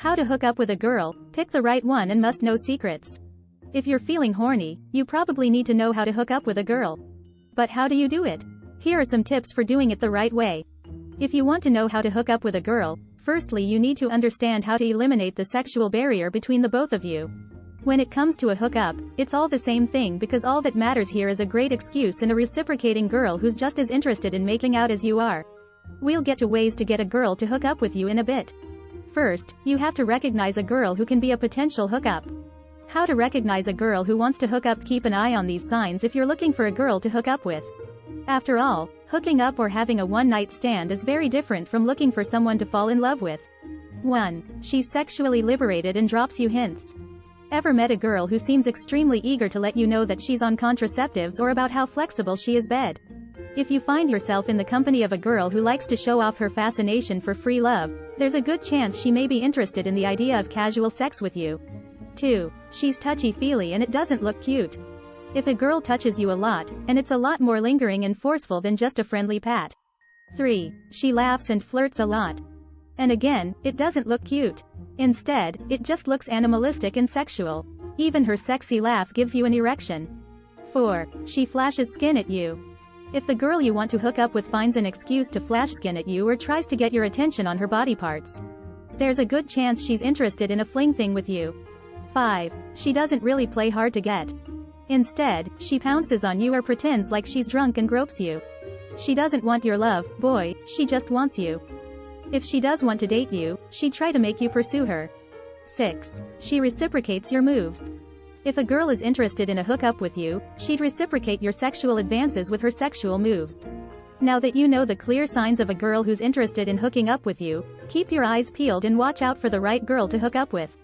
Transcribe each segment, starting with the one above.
How to hook up with a girl, pick the right one and must know secrets. If you're feeling horny, you probably need to know how to hook up with a girl. But how do you do it? Here are some tips for doing it the right way. If you want to know how to hook up with a girl, firstly you need to understand how to eliminate the sexual barrier between the both of you. When it comes to a hookup, it's all the same thing because all that matters here is a great excuse and a reciprocating girl who's just as interested in making out as you are. We'll get to ways to get a girl to hook up with you in a bit. First, you have to recognize a girl who can be a potential hookup. How to recognize a girl who wants to hook up? Keep an eye on these signs if you're looking for a girl to hook up with. After all, hooking up or having a one-night stand is very different from looking for someone to fall in love with. 1. She's sexually liberated and drops you hints. Ever met a girl who seems extremely eager to let you know that she's on contraceptives or about how flexible she is bed? If you find yourself in the company of a girl who likes to show off her fascination for free love, there's a good chance she may be interested in the idea of casual sex with you. 2. She's touchy-feely and it doesn't look cute. If a girl touches you a lot, and it's a lot more lingering and forceful than just a friendly pat. 3. She laughs and flirts a lot. And again, it doesn't look cute. Instead, it just looks animalistic and sexual. Even her sexy laugh gives you an erection. 4. She flashes skin at you. If the girl you want to hook up with finds an excuse to flash skin at you or tries to get your attention on her body parts, there's a good chance she's interested in a fling thing with you. 5. She doesn't really play hard to get. Instead, she pounces on you or pretends like she's drunk and gropes you. She doesn't want your love, boy, she just wants you. If she does want to date you, she'd try to make you pursue her. 6. She reciprocates your moves. If a girl is interested in a hookup with you, she'd reciprocate your sexual advances with her sexual moves. Now that you know the clear signs of a girl who's interested in hooking up with you, keep your eyes peeled and watch out for the right girl to hook up with.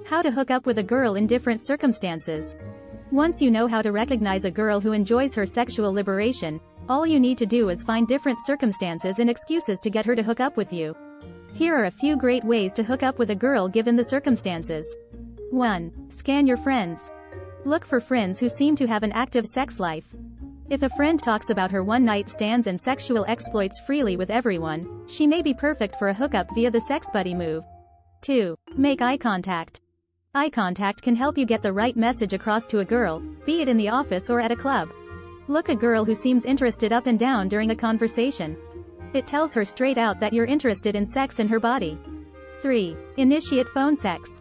How to hook up with a girl in different circumstances. Once you know how to recognize a girl who enjoys her sexual liberation, all you need to do is find different circumstances and excuses to get her to hook up with you. Here are a few great ways to hook up with a girl given the circumstances. 1. Scan your friends. Look for friends who seem to have an active sex life. If a friend talks about her one-night stands and sexual exploits freely with everyone, she may be perfect for a hookup via the sex buddy move. 2. Make eye contact. Eye contact can help you get the right message across to a girl, be it in the office or at a club. Look a girl who seems interested up and down during a conversation. It tells her straight out that you're interested in sex and her body. 3. Initiate phone sex.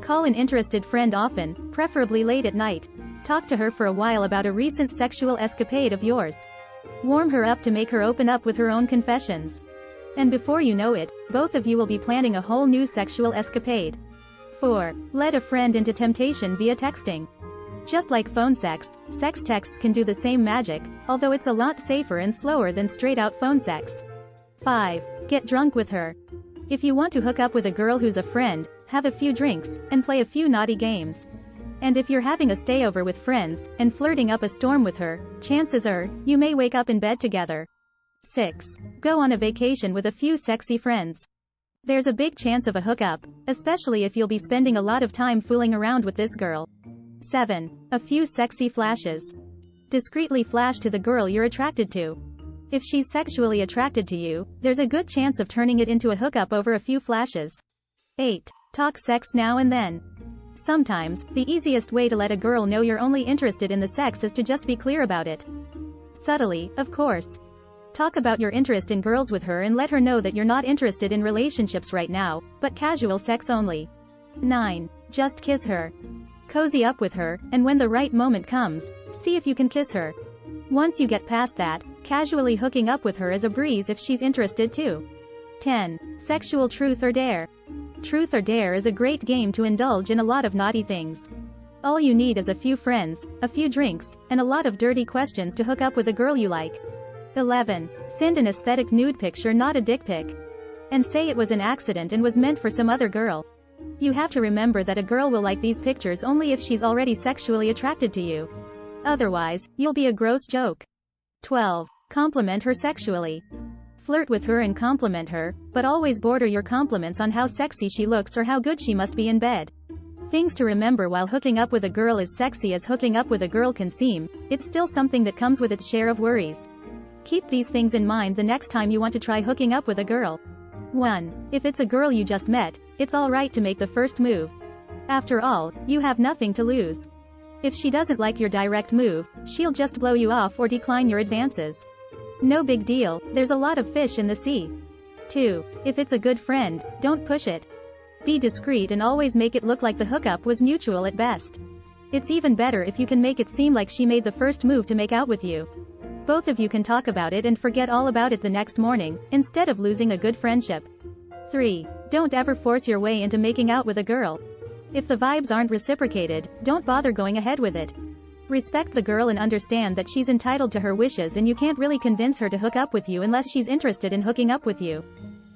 Call an interested friend often, preferably late at night. Talk to her for a while about a recent sexual escapade of yours. Warm her up to make her open up with her own confessions. And before you know it, both of you will be planning a whole new sexual escapade. 4. Let a friend into temptation via texting. Just like phone sex, sex texts can do the same magic, although it's a lot safer and slower than straight-out phone sex. 5. Get drunk with her. If you want to hook up with a girl who's a friend, have a few drinks, and play a few naughty games. And if you're having a stayover with friends, and flirting up a storm with her, chances are, you may wake up in bed together. 6. Go on a vacation with a few sexy friends. There's a big chance of a hookup, especially if you'll be spending a lot of time fooling around with this girl. 7. A few sexy flashes. Discreetly flash to the girl you're attracted to. If she's sexually attracted to you, there's a good chance of turning it into a hookup over a few flashes. 8. Talk sex now and then. Sometimes, the easiest way to let a girl know you're only interested in the sex is to just be clear about it. Subtly, of course. Talk about your interest in girls with her and let her know that you're not interested in relationships right now, but casual sex only. 9. Just kiss her. Cozy up with her, and when the right moment comes, see if you can kiss her. Once you get past that, casually hooking up with her is a breeze if she's interested too. 10. Sexual truth or dare. Truth or dare is a great game to indulge in a lot of naughty things. All you need is a few friends, a few drinks, and a lot of dirty questions to hook up with a girl you like. 11. Send an aesthetic nude picture, not a dick pic. And say it was an accident and was meant for some other girl. You have to remember that a girl will like these pictures only if she's already sexually attracted to you. Otherwise, you'll be a gross joke. 12. Compliment her sexually. Flirt with her and compliment her, but always border your compliments on how sexy she looks or how good she must be in bed. Things to remember while hooking up with a girl: as sexy as hooking up with a girl can seem, it's still something that comes with its share of worries. Keep these things in mind the next time you want to try hooking up with a girl. 1. If it's a girl you just met, it's alright to make the first move. After all, you have nothing to lose. If she doesn't like your direct move, she'll just blow you off or decline your advances. No big deal, there's a lot of fish in the sea. 2. If it's a good friend, don't push it. Be discreet and always make it look like the hookup was mutual at best. It's even better if you can make it seem like she made the first move to make out with you. Both of you can talk about it and forget all about it the next morning, instead of losing a good friendship. 3. Don't ever force your way into making out with a girl. If the vibes aren't reciprocated, don't bother going ahead with it. Respect the girl and understand that she's entitled to her wishes and you can't really convince her to hook up with you unless she's interested in hooking up with you.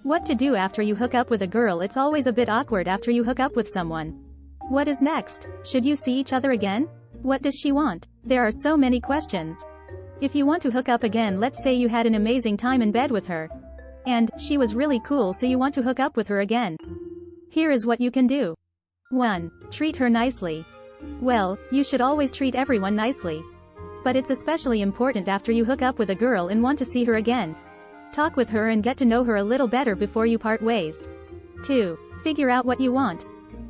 What to do after you hook up with a girl? It's always a bit awkward after you hook up with someone. What is next? Should you see each other again? What does she want? There are so many questions. If you want to hook up again, let's say you had an amazing time in bed with her. And she was really cool, so you want to hook up with her again. Here is what you can do. 1. Treat her nicely. Well, you should always treat everyone nicely. But it's especially important after you hook up with a girl and want to see her again. Talk with her and get to know her a little better before you part ways. 2. Figure out what you want.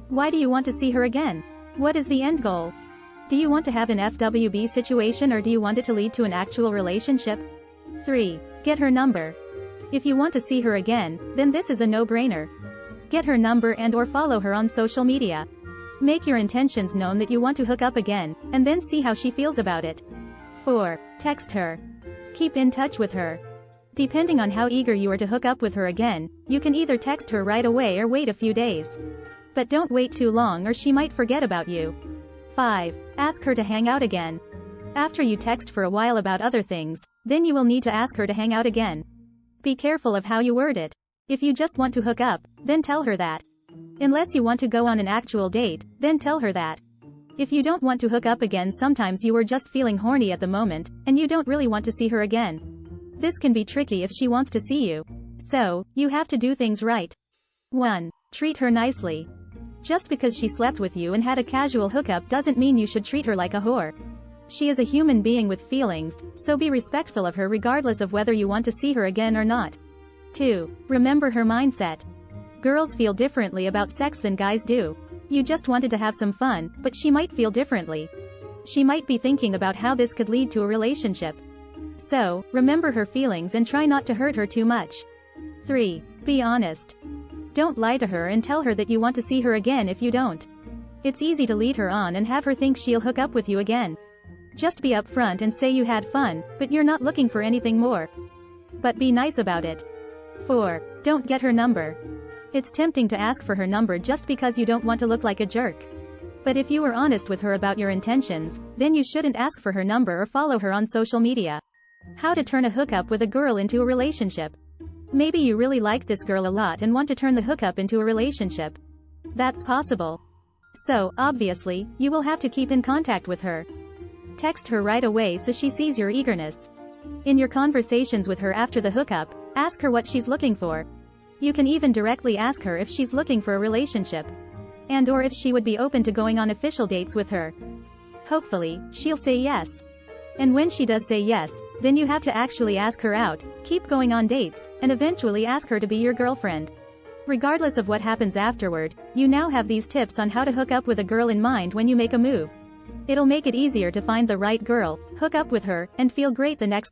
Why do you want to see her again? What is the end goal? Do you want to have an FWB situation or do you want it to lead to an actual relationship? 3. Get her number. If you want to see her again, then this is a no-brainer. Get her number and/or follow her on social media. Make your intentions known that you want to hook up again, and then see how she feels about it. 4. Text her. Keep in touch with her. Depending on how eager you are to hook up with her again, you can either text her right away or wait a few days. But don't wait too long or she might forget about you. 5. Ask her to hang out again. After you text for a while about other things, then you will need to ask her to hang out again. Be careful of how you word it. If you just want to hook up, then tell her that. Unless you want to go on an actual date, then tell her that. If you don't want to hook up again, sometimes you are just feeling horny at the moment, and you don't really want to see her again. This can be tricky if she wants to see you. So, you have to do things right. 1. Treat her nicely. Just because she slept with you and had a casual hookup doesn't mean you should treat her like a whore. She is a human being with feelings, so be respectful of her regardless of whether you want to see her again or not. 2. Remember her mindset. Girls feel differently about sex than guys do. You just wanted to have some fun, but she might feel differently. She might be thinking about how this could lead to a relationship. So, remember her feelings and try not to hurt her too much. 3. Be honest. Don't lie to her and tell her that you want to see her again if you don't. It's easy to lead her on and have her think she'll hook up with you again. Just be upfront and say you had fun, but you're not looking for anything more. But be nice about it. 4. Don't get her number. It's tempting to ask for her number just because you don't want to look like a jerk. But if you were honest with her about your intentions, then you shouldn't ask for her number or follow her on social media. How to turn a hookup with a girl into a relationship. Maybe you really like this girl a lot and want to turn the hookup into a relationship. That's possible. So, obviously, you will have to keep in contact with her. Text her right away so she sees your eagerness. In your conversations with her after the hookup, ask her what she's looking for. You can even directly ask her if she's looking for a relationship. And/or if she would be open to going on official dates with her. Hopefully, she'll say yes. And when she does say yes, then you have to actually ask her out, keep going on dates, and eventually ask her to be your girlfriend. Regardless of what happens afterward, you now have these tips on how to hook up with a girl in mind when you make a move. It'll make it easier to find the right girl, hook up with her, and feel great the next morning.